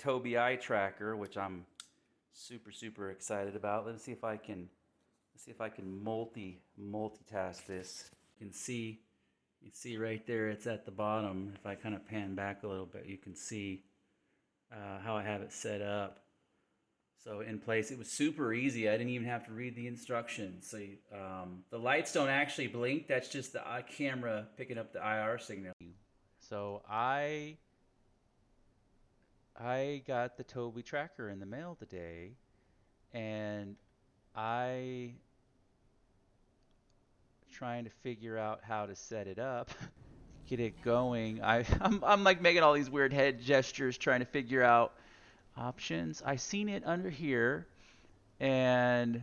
Tobii eye tracker, which I'm super excited about. Let's see if I can multitask this. You can see right there, it's at the bottom. If I kind of pan back a little bit, you can see how I have it set up. So in place, it was super easy. I didn't even have to read the instructions. So the lights don't actually blink. That's just the camera picking up the IR signal. So I got the Tobii tracker in the mail today, and I trying to figure out how to set it up, get it going. I'm like making all these weird head gestures trying to figure out options. I seen it under here, and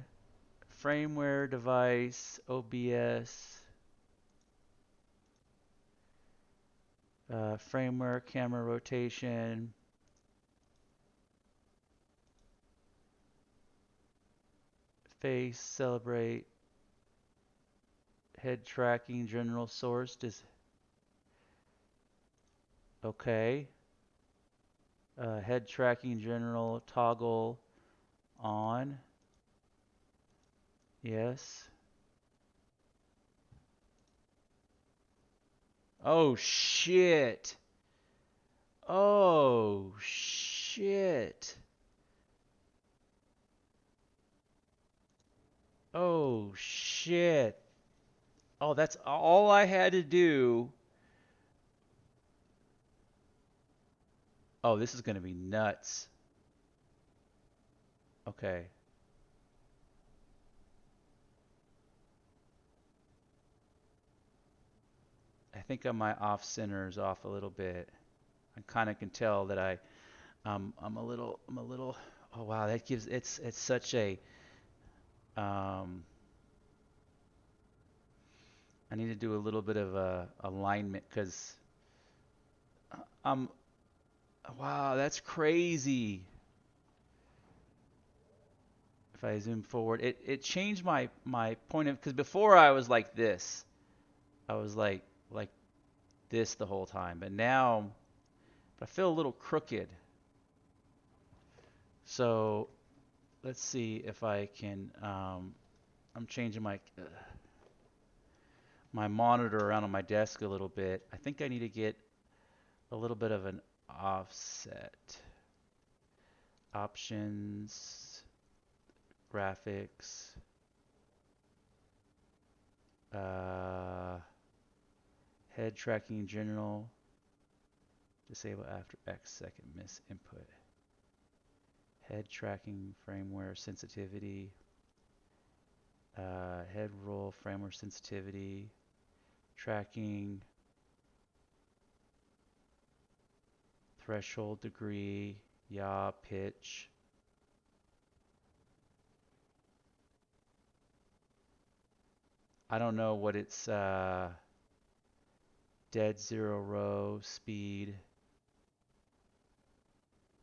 firmware device, OBS, firmware, camera rotation, face, celebrate, head tracking, general source. Okay. Head tracking, general, toggle on. Yes. Oh shit. Oh shit. Oh shit. Oh, that's all I had to do. Oh, this is going to be nuts. Okay. I think my off center is off a little bit. I kind of can tell that I'm a little oh wow, that gives it's such a um I need to do a little bit of a alignment because I'm wow, that's crazy. If I zoom forward, it changed my point of because before I was like this. I was like this the whole time, but now I feel a little crooked. So let's see if I can I'm changing my monitor around on my desk a little bit. I think I need to get a little bit of an offset. Options, graphics, head tracking general, disable after X second miss input. Head tracking firmware sensitivity, head roll firmware sensitivity, tracking, threshold degree, yaw, pitch. I don't know what it's dead zero row, speed,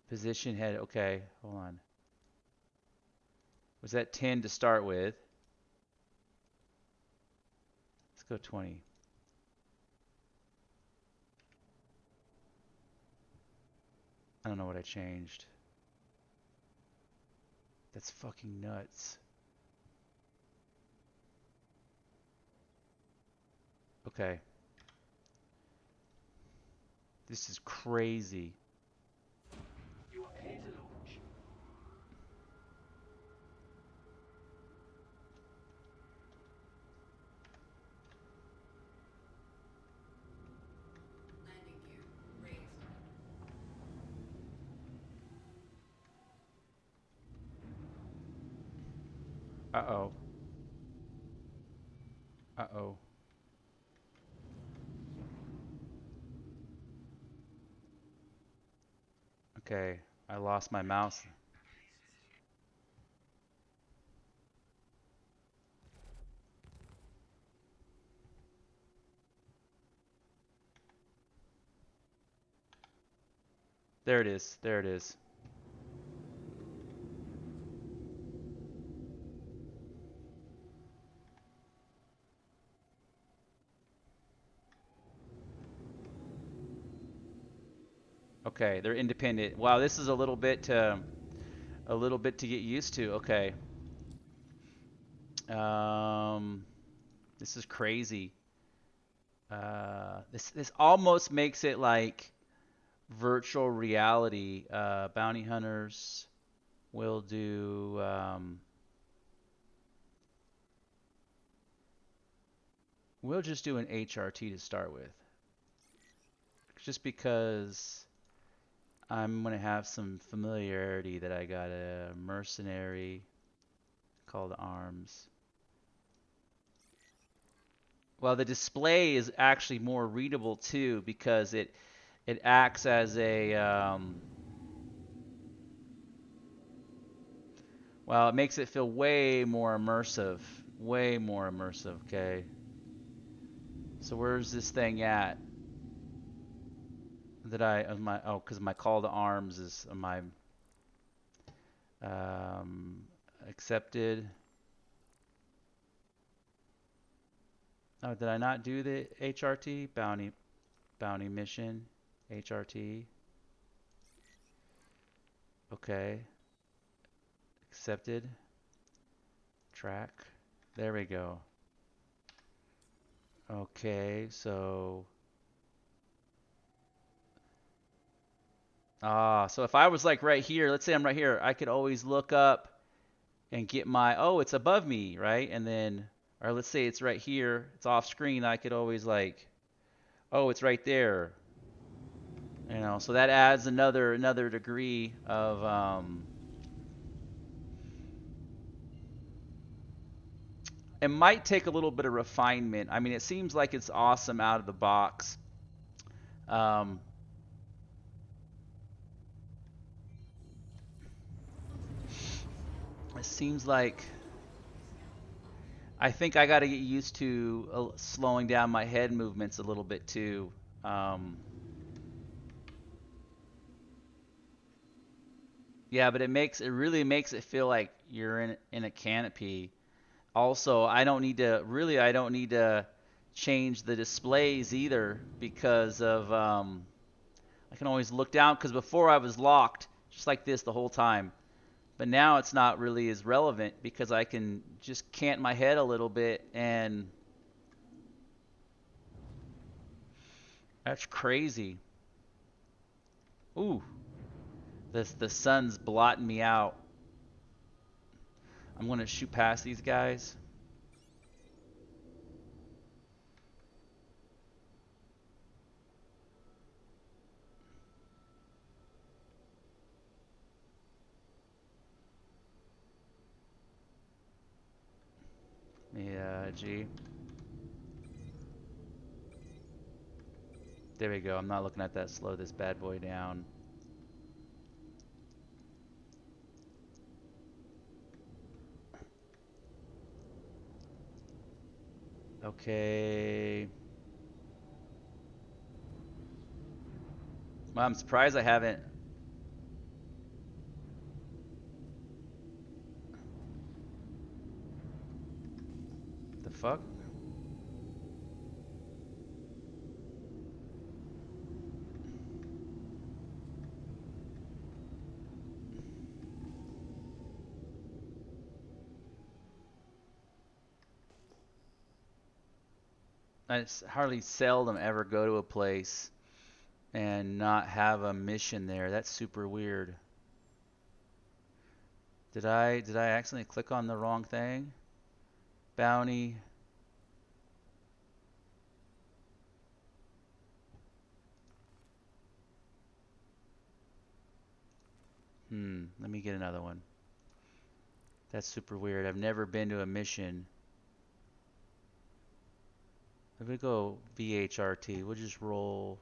position head. Okay, hold on. Was that 10 to start with? Let's go 20. I don't know what I changed. That's fucking nuts. Okay. This is crazy. Uh-oh. Uh-oh. Okay. I lost my mouse. There it is. There it is. Okay, they're independent. Wow, this is a little bit to get used to. Okay. Um, this is crazy. This almost makes it like virtual reality. Bounty hunters will do. We'll just do an HRT to start with, just because I'm gonna have some familiarity that I got a mercenary called arms. Well, the display is actually more readable too because it acts as a well, it makes it feel way more immersive, way more immersive. Okay, so where's this thing at? That I my oh because my call to arms is my um, accepted. Oh, did I not do the HRT bounty mission HRT? Okay, accepted. Track. There we go. Okay, so so if I was like right here, let's say I'm right here, I could always look up and get my, oh, it's above me, right? And then, or let's say it's right here, it's off screen, I could always like, oh, it's right there. You know, so that adds another degree of it might take a little bit of refinement. I mean, it seems like it's awesome out of the box. Um, it seems like I think I got to get used to slowing down my head movements a little bit too. Um, yeah, but it really makes it feel like you're in a canopy. Also, I don't need to change the displays either because of I can always look down because before I was locked just like this the whole time. But now it's not really as relevant because I can just cant my head a little bit and that's crazy. Ooh, the sun's blotting me out. I'm gonna shoot past these guys. Yeah, gee. There we go. I'm not looking at that. Slow this bad boy down. Okay. Well, I'm surprised I haven't. The fuck? I hardly seldom ever go to a place and not have a mission there. That's super weird. Did I accidentally click on the wrong thing? Bounty. Let me get another one. That's super weird. I've never been to a mission. If we go VHRT, we'll just roll.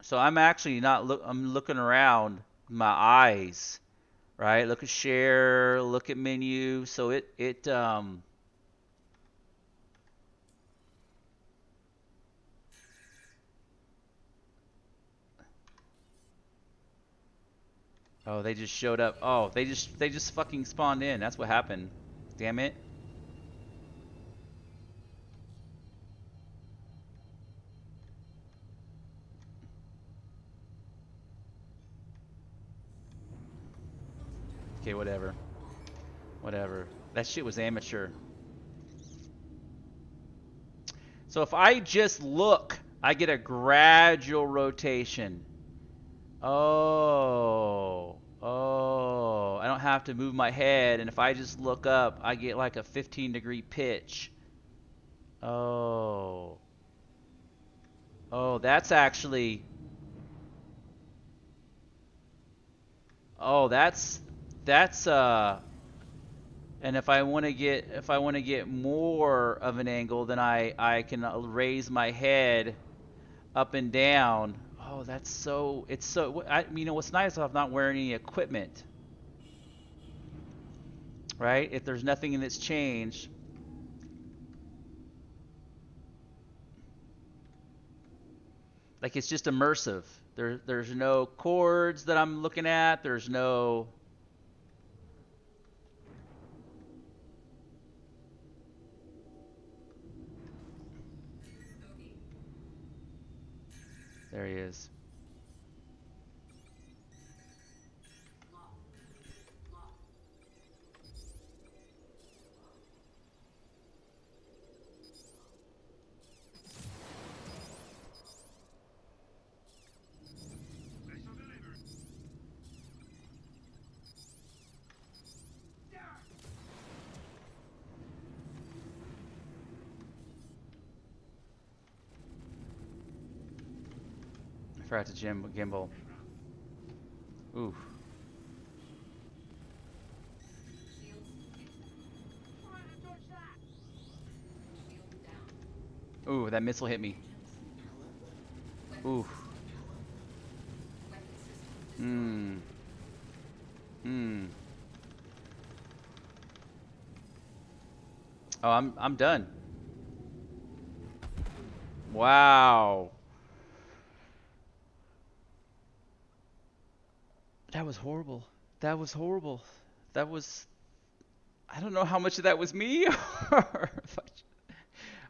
So I'm actually not look. I'm looking around my eyes, right? Look at share. Look at menu. So it. Oh, they just showed up. Oh, they just fucking spawned in. That's what happened. Damn it. Okay, whatever. Whatever. That shit was amateur. So if I just look, I get a gradual rotation. Oh. Oh. I don't have to move my head, and if I just look up, I get like a 15-degree pitch. Oh. Oh, that's actually... Oh, that's and if I want to get more of an angle, then I can raise my head up and down. Oh, that's so it's so what's nice about not wearing any equipment, right? If there's nothing that's changed, like it's just immersive. There's no chords that I'm looking at. There's no... There he is. I forgot to gimbal. Ooh. Ooh, that missile hit me. Ooh. Hmm. Hmm. Oh, I'm done. Wow. That was horrible. That was horrible. That was... I don't know how much of that was me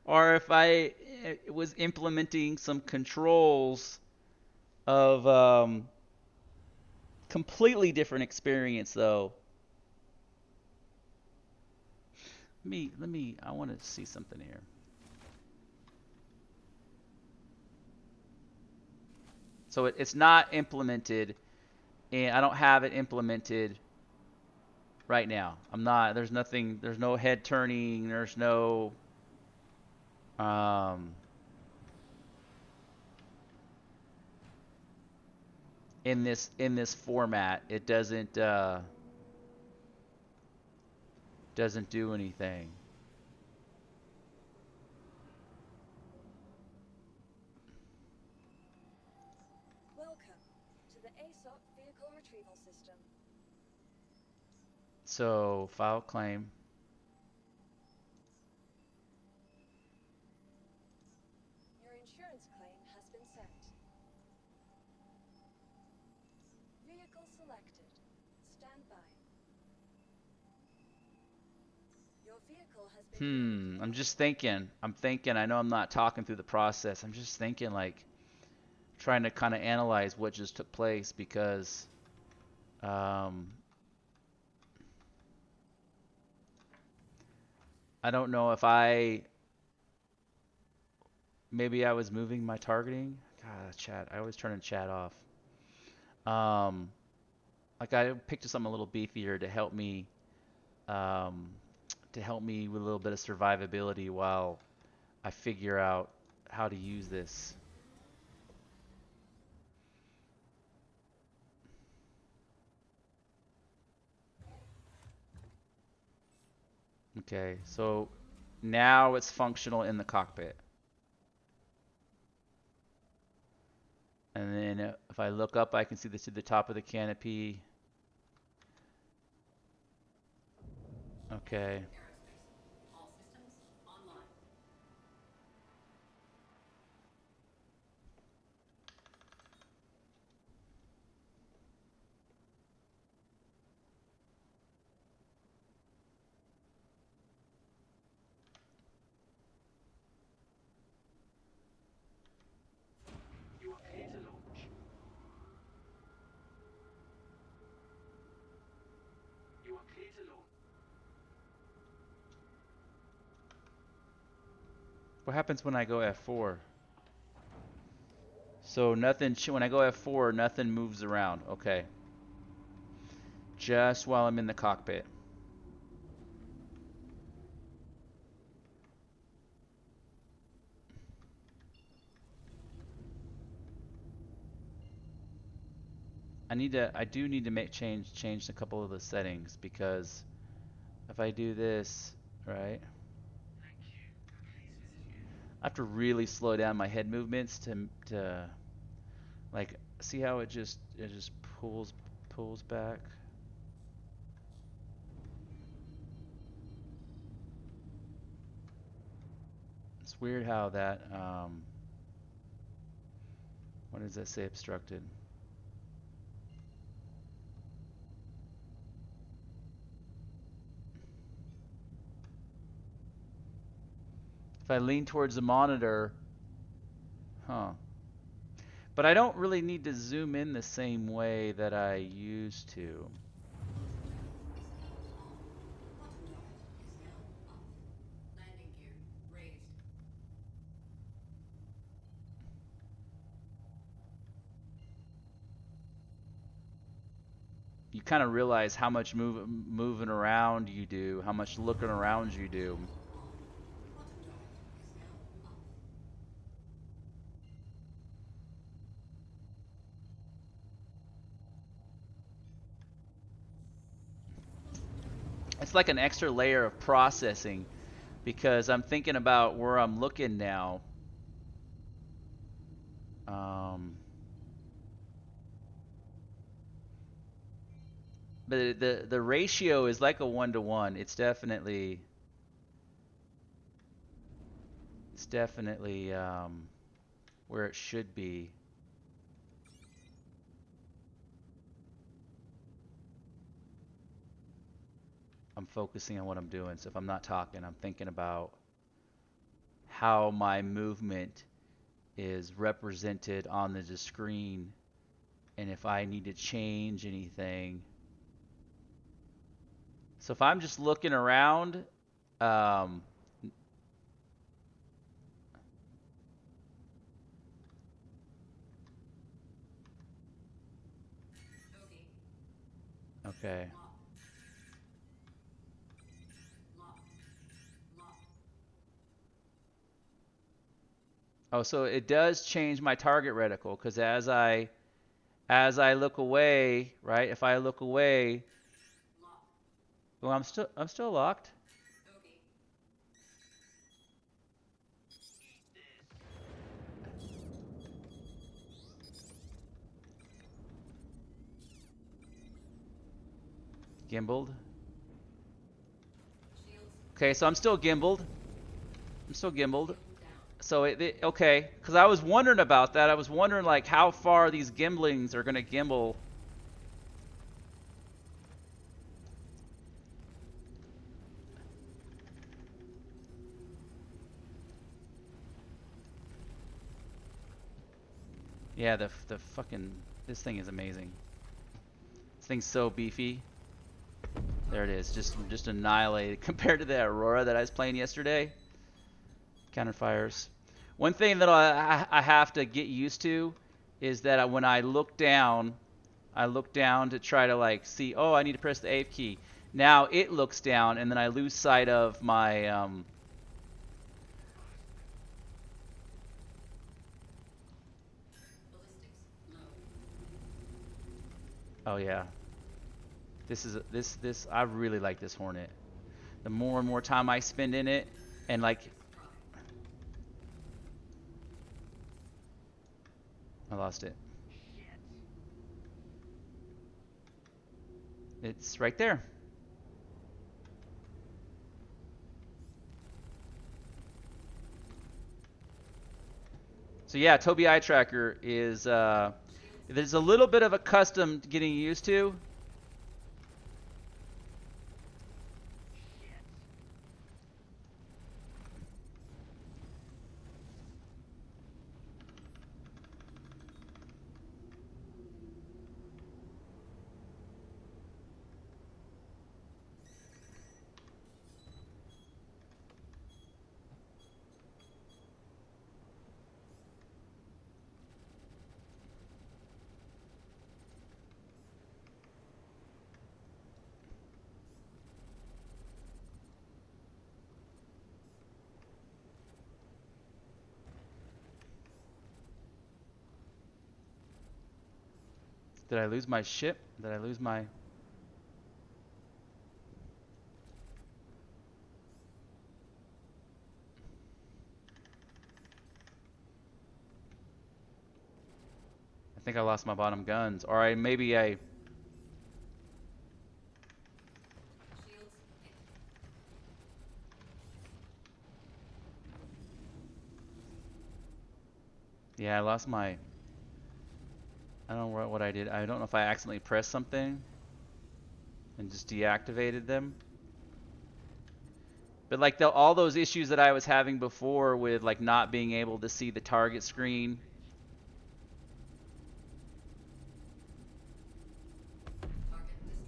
or if I was implementing some controls of completely different experience though. I want to see something here. So it's not implemented, and I don't have it implemented right now. I'm not. There's nothing. There's no head turning. There's no. Um, in this format, it doesn't do anything. Welcome to the ASOP Vehicle Retrieval System. So file claim. Your insurance claim has been sent. Vehicle selected. Stand by. Your vehicle has been I'm just thinking. I'm thinking. I know I'm not talking through the process. I'm just thinking, like, trying to kind of analyze what just took place because um, I don't know if maybe I was moving my targeting. God, chat. I always turn chat off. Um, like I picked something a little beefier um, to help me with a little bit of survivability while I figure out how to use this. Okay, so now it's functional in the cockpit. And then if I look up, I can see this at the top of the canopy. Okay. What happens when I go F4? So nothing, when I go F4, nothing moves around. Okay. Just while I'm in the cockpit. I do need to change a couple of the settings, because if I do this, right, I have to really slow down my head movements to like, see how it just pulls back. It's weird how that what does that say, obstructed? If I lean towards the monitor, huh? But I don't really need to zoom in the same way that I used to. You kind of realize how much moving around you do, how much looking around you do. It's like an extra layer of processing, because I'm thinking about where I'm looking now. Um, but the ratio is like a 1-to-1. It's definitely where it should be. I'm focusing on what I'm doing. So if I'm not talking, I'm thinking about how my movement is represented on the screen, and if I need to change anything. So if I'm just looking around, um, okay. Oh, so it does change my target reticle, because as I look away, right? If I look away, well, I'm still locked. Gimbaled. Okay, so I'm still gimbaled. I'm still gimbaled. So okay, because I was wondering about that. I was wondering like how far these gimblings are gonna gimbal. Yeah, the fucking, this thing is amazing. This thing's so beefy. There it is, just annihilated compared to the Aurora that I was playing yesterday. Counterfires. One thing that I have to get used to is that when I look down to try to like see, oh, I need to press the A key. Now it looks down, and then I lose sight of my oh yeah. This I really like this Hornet. The more and more time I spend in it, and like, I lost it. It's right there. So yeah, Tobii eye tracker is there's a little bit of a custom getting used to. Did I lose my ship? Did I lose my... I think I lost my bottom guns. Or maybe I... Yeah, I lost my... I don't know what I did. I don't know if I accidentally pressed something and just deactivated them. But like all those issues that I was having before with like not being able to see the target screen.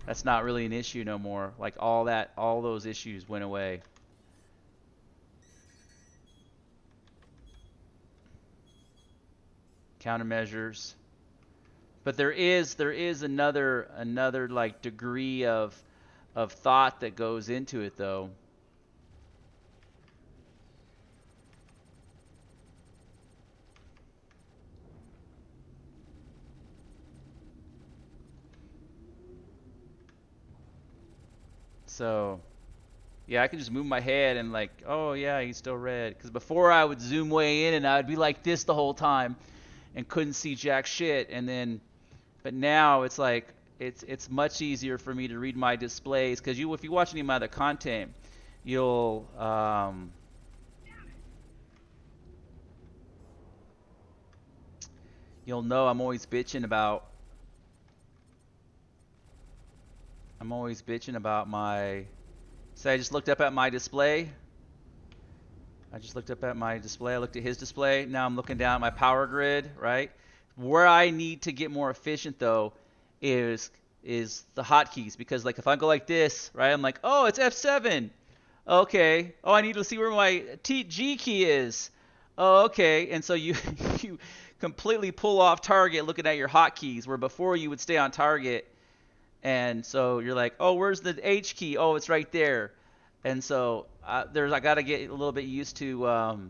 That's not really an issue no more. Like all those issues went away. Countermeasures. But there is another like degree of thought that goes into it though. So yeah, I can just move my head and like, oh yeah, he's still red. Because before I would zoom way in and I would be like this the whole time and couldn't see jack shit. And then, but now it's like it's much easier for me to read my displays because if you watch any of my other content, you'll know I'm always bitching about my. So I just looked up at my display. I looked at his display. Now I'm looking down at my power grid, right? Where I need to get more efficient though is the hotkeys because like if I go like this, right? I'm like, oh, it's F7. Okay. Oh, I need to see where my G key is. Oh, okay. And so you you completely pull off target looking at your hotkeys where before you would stay on target. And so you're like, oh, where's the H key? Oh, it's right there. And so I got to get a little bit used to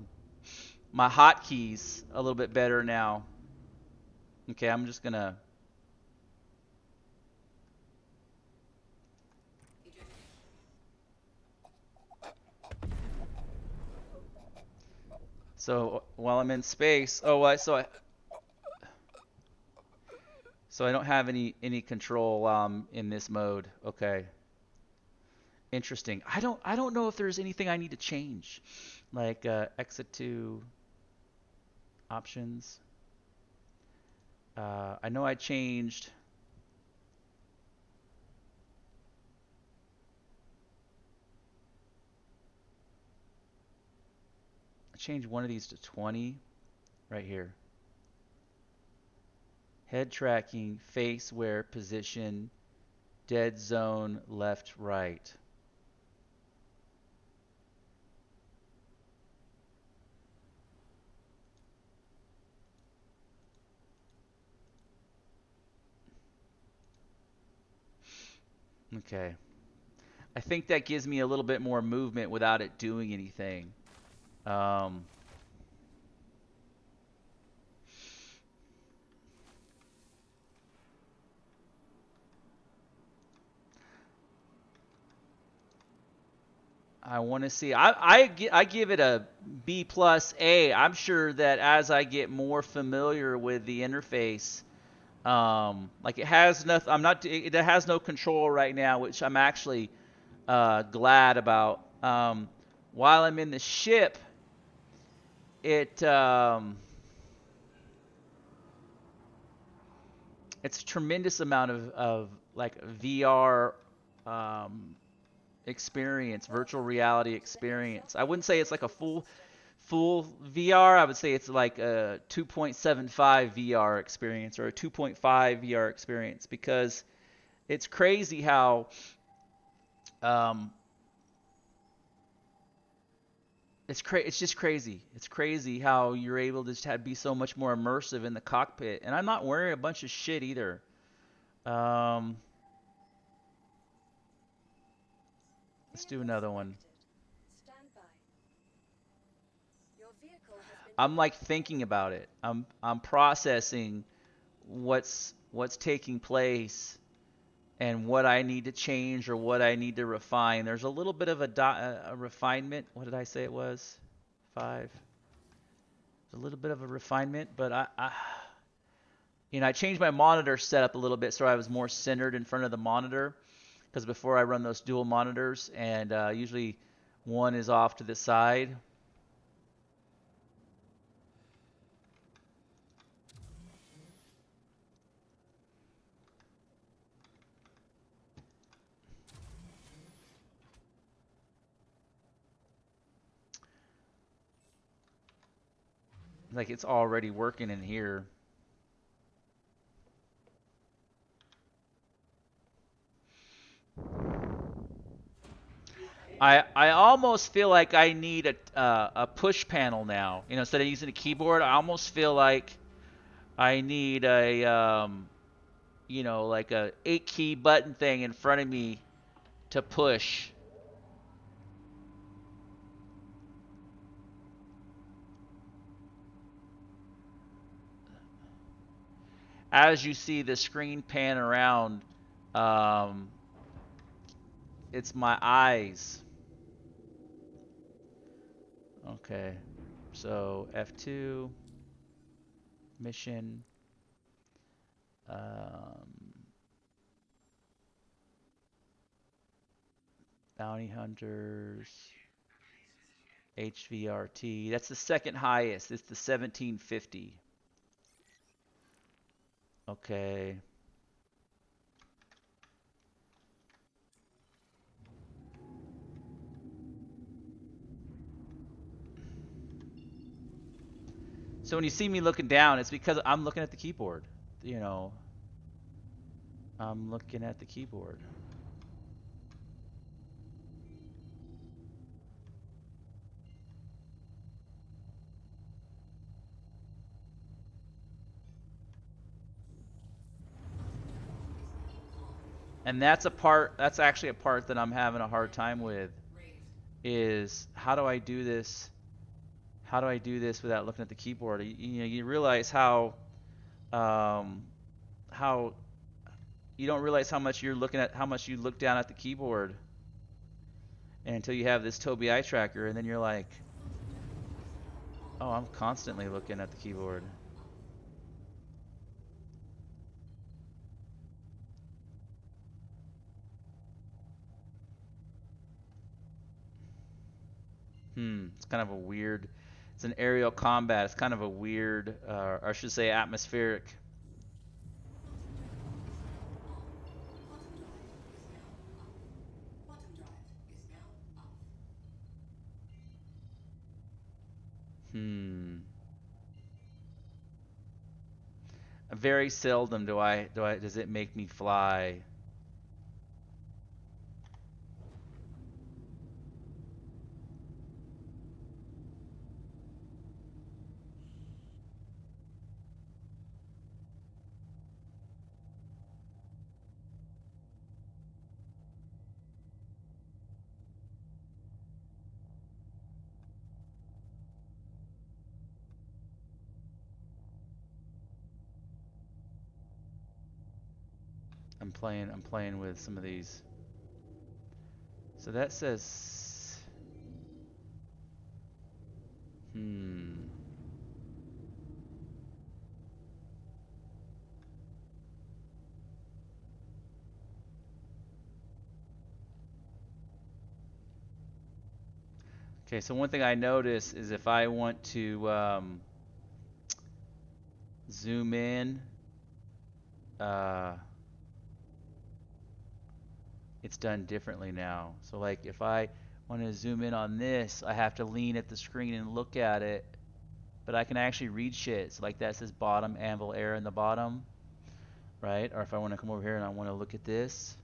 my hotkeys a little bit better now. Okay, I'm just gonna. So while I'm in space, so I don't have any control in this mode. Okay, interesting. I don't know if there's anything I need to change, like exit to options. I know I changed. I changed one of these to 20 right here. Head tracking, face where position, dead zone, left, right. Okay. I think that gives me a little bit more movement without it doing anything. Um, I want to see. I give it a B plus A. I'm sure that as I get more familiar with the interface, like it has nothing. It has no control right now, which I'm actually glad about. While I'm in the ship, it's a tremendous amount of like VR experience, virtual reality experience. I wouldn't say it's like a full VR. I would say it's like a 2.75 VR experience or a 2.5 VR experience because it's crazy how um, it's just crazy. It's crazy how you're able to just be so much more immersive in the cockpit. And I'm not wearing a bunch of shit either. Um, let's do another one. Stand by. Your vehicle has been I'm like thinking about it. I'm processing what's taking place and what I need to change or what I need to refine. There's a little bit of a refinement. What did I say it was? 5. A little bit of a refinement, but I changed my monitor setup a little bit so I was more centered in front of the monitor. Because before I run those dual monitors, and usually one is off to the side. Like it's already working in here. I almost feel like I need a push panel now. Instead of using a keyboard, I almost feel like I need like a 8-key button thing in front of me to push. As you see the screen pan around, um, it's my eyes. Okay, so F2, mission, um, bounty hunters, HVRT. That's the second highest. It's the 1750. Okay. So when you see me looking down, it's because I'm looking at the keyboard. You know, I'm looking at the keyboard. And that's actually a part that I'm having a hard time with is how do I do this? How do I do this without looking at the keyboard? You realize um, how you don't realize how much you're looking at, how much you look down at the keyboard and until you have this Tobii eye tracker, and then you're like, oh, I'm constantly looking at the keyboard. It's kind of a weird. It's an aerial combat. It's kind of a weird, or I should say, atmospheric. Hmm. Very seldom does it make me fly. I'm playing with some of these. So that says, hmm. Okay, so one thing I notice is if I want to zoom in, uh, it's done differently now. So like if I want to zoom in on this, I have to lean at the screen and look at it, but I can actually read shit. So like that says bottom anvil air in the bottom, right? Or if I want to come over here and I want to look at this,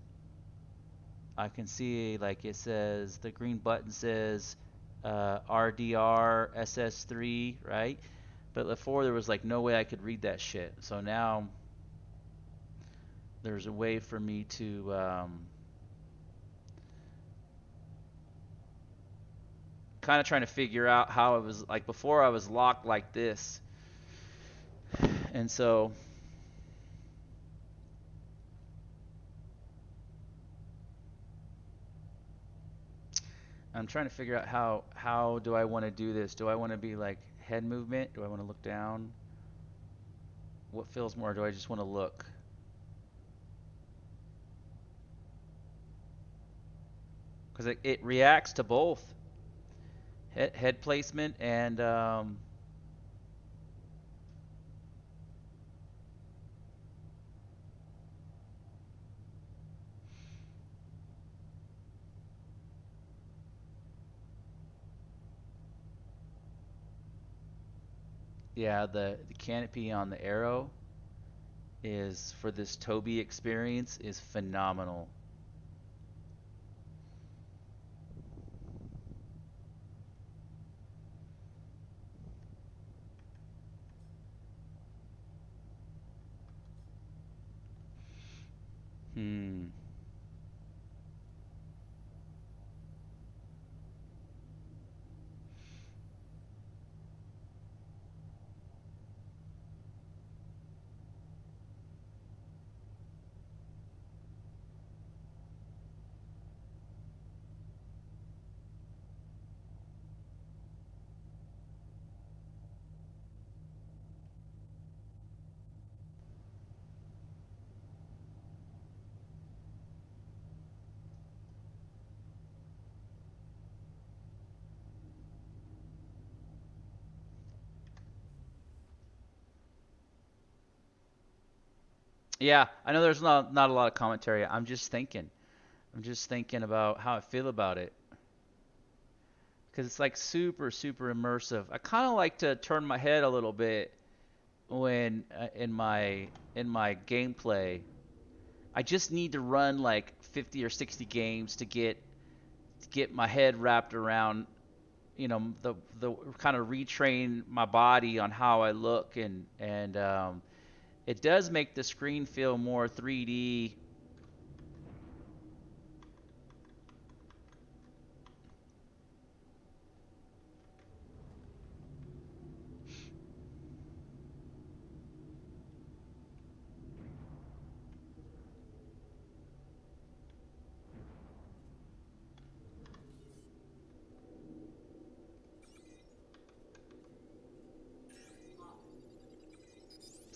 I can see like it says the green button says RDR SS3, right? But before there was like no way I could read that shit. So now there's a way for me to kind of trying to figure out how it was like before I was locked like this. And so I'm trying to figure out how do I want to do this? Do I want to be like head movement? Do I want to look down? What feels more? Do I just want to look? Because it reacts to both head placement and yeah, the canopy on the arrow is for this Tobii experience is phenomenal. Hmm. Yeah, I know there's not a lot of commentary. I'm just thinking. I'm just thinking about how I feel about it because it's like super immersive. I kind of like to turn my head a little bit when in my gameplay. I just need to run like 50 or 60 games to get my head wrapped around, the kind of retrain my body on how I look and it does make the screen feel more 3D.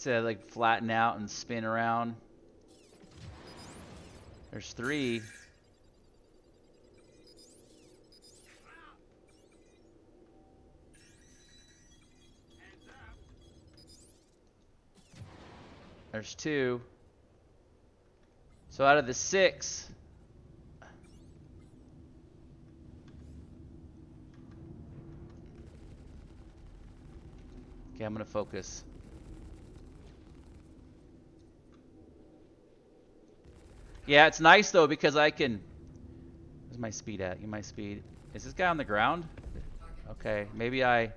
To like flatten out and spin around. There's three. There's two. So out of the six, okay, I'm gonna focus. Yeah, it's nice though because I can. Where's my speed at? Get my speed. Is this guy on the ground? Okay, maybe I.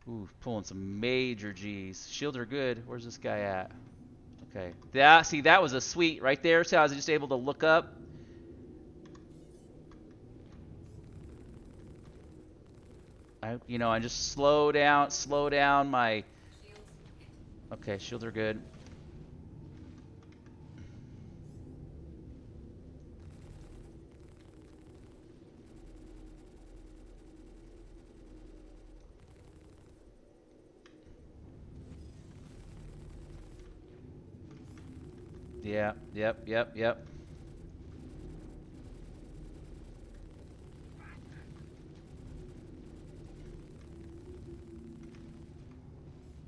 Ooh, pulling some major G's. Shields are good. Where's this guy at? Okay. Yeah, see, that was a sweet right there. So I was just able to look up. I just slow down my. Okay, shields are good. Yeah, yep.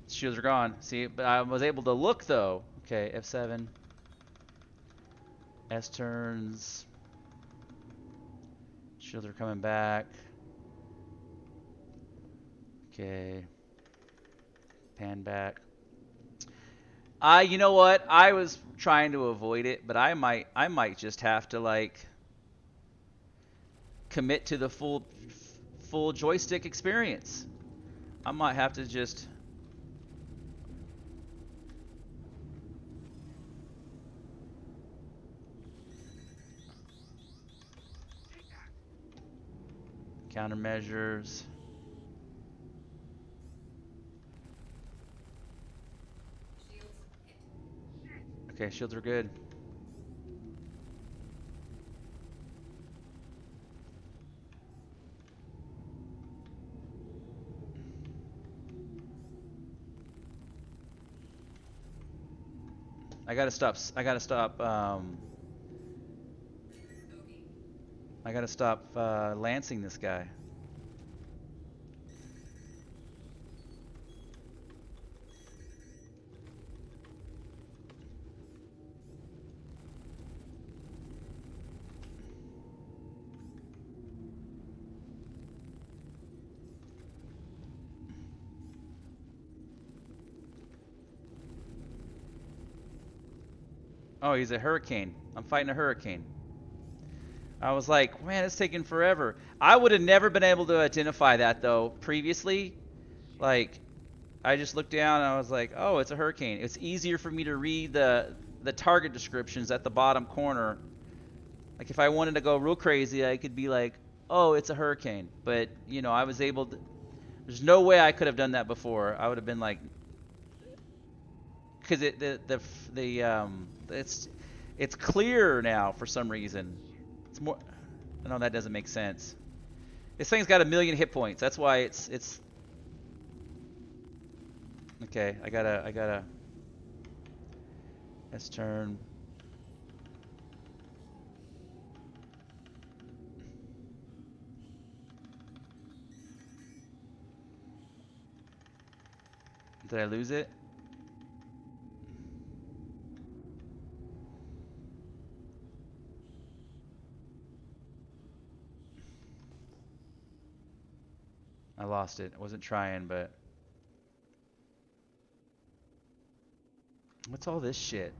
Shields are gone. See, but I was able to look though. Okay, F7. S turns. Shields are coming back. Okay. Pan back. You know what? I was trying to avoid it, but I might just have to like commit to the full joystick experience. I might have to just countermeasures. Okay, shields are good. I gotta stop. I gotta stop. I gotta stop lancing this guy. Oh, he's a hurricane. I'm fighting a hurricane. I was like, man, it's taking forever. I would have never been able to identify that though previously. Like, I just looked down and I was like, oh, it's a hurricane. It's easier for me to read the target descriptions at the bottom corner. Like if I wanted to go real crazy, I could be like, oh, it's a hurricane. But you know, I was able to. There's no way I could have done that before. I would have been like, because it's clear now for some reason. It's more. No, that doesn't make sense. This thing's got 1,000,000 hit points. That's why it's. Okay, I gotta. Let's turn. Did I lose it? I lost it. I wasn't trying, but. What's all this shit?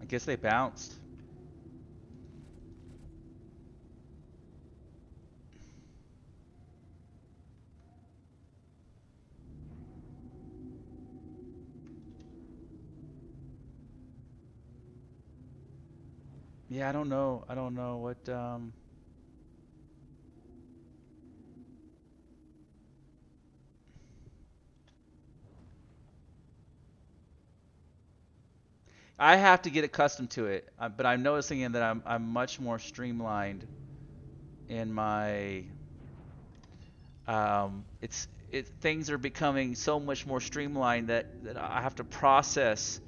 I guess they bounced. Yeah, I don't know. I don't know what. I have to get accustomed to it, but I'm noticing that I'm much more streamlined in my. Things are becoming so much more streamlined that I have to process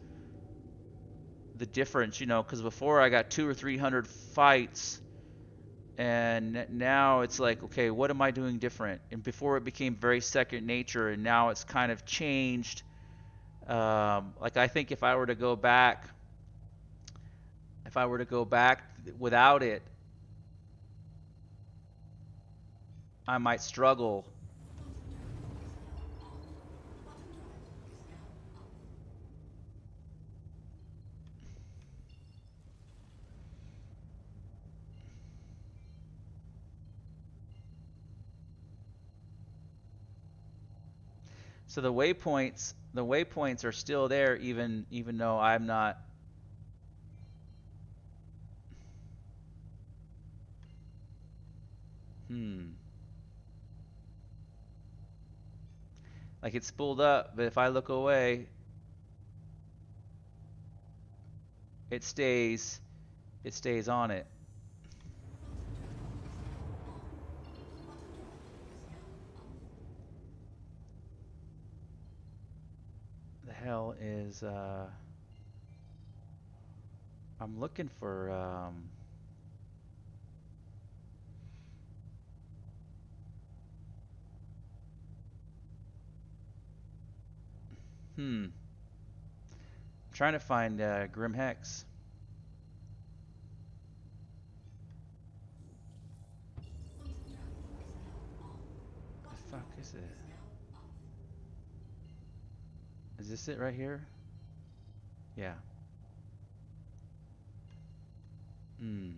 the difference, you know, because before I got 200 or 300 fights, and now it's like, okay, what am I doing different? And before it became very second nature, and now it's kind of changed. Like I think if I were to go back without it, I might struggle. So the waypoints are still there, even though I'm not. Hmm. Like it's spooled up, but if I look away, it stays. It stays on it. The hell is I'm looking for I'm trying to find Grim Hex. The fuck is it? Is this it right here? Yeah. Hmm.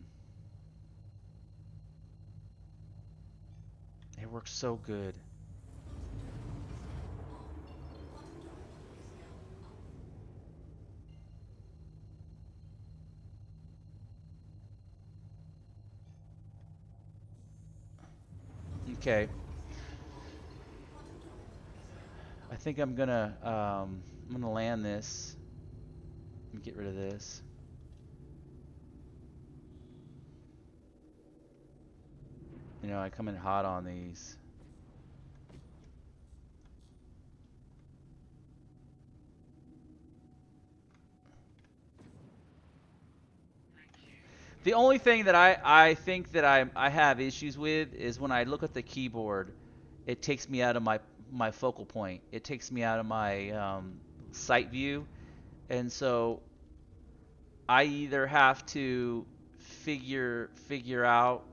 It works so good. Okay. I think I'm gonna land this and get rid of this. You know, I come in hot on these. The only thing that I think that I have issues with is when I look at the keyboard, it takes me out of my focal point. It takes me out of my sight view, and so I either have to figure out,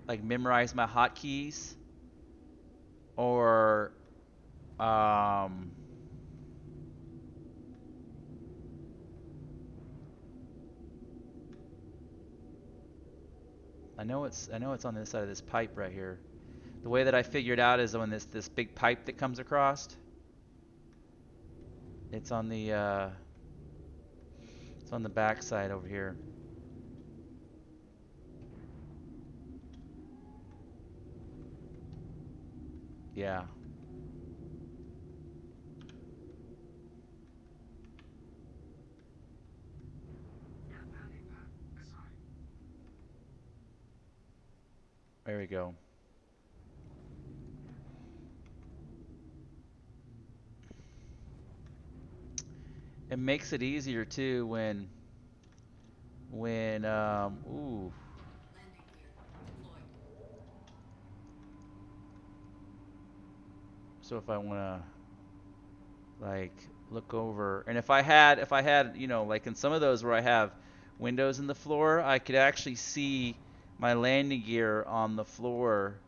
like, memorize my hotkeys, or um, I know it's on this side of this pipe right here. The way that I figured out is when this big pipe that comes across, it's on the it's on the back side over here. Yeah. There we go. It makes it easier too when ooh. So if I want to, like, look over, and if I had, you know, like in some of those where I have windows in the floor, I could actually see my landing gear on the floor.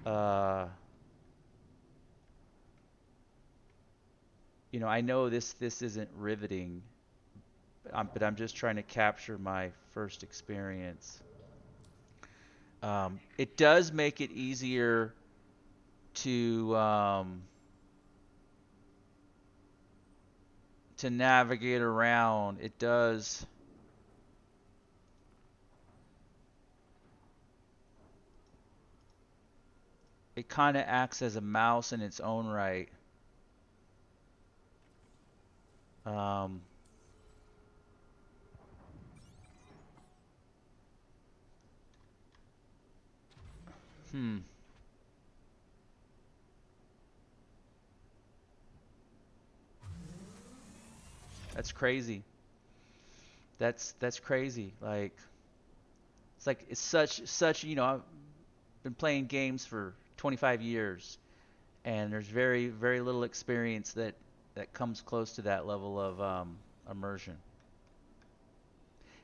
Uh, you know, I know this isn't riveting, but I'm just trying to capture my first experience. It does make it easier to to navigate around. It does. It kind of acts as a mouse in its own right. Um, hmm, that's crazy. That's crazy. Like, it's such, you know, I've been playing games for 25 years, and there's very little experience that comes close to that level of immersion.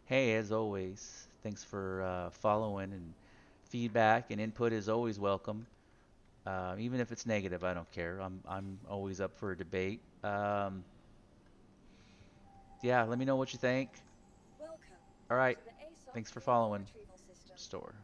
Hey, as always, thanks for following, and feedback and input is always welcome. Even if it's negative, I don't care. I'm always up for a debate. Yeah, let me know what you think. Welcome All right, to the ASOC thanks for Vehicle following. Retrieval System. Store.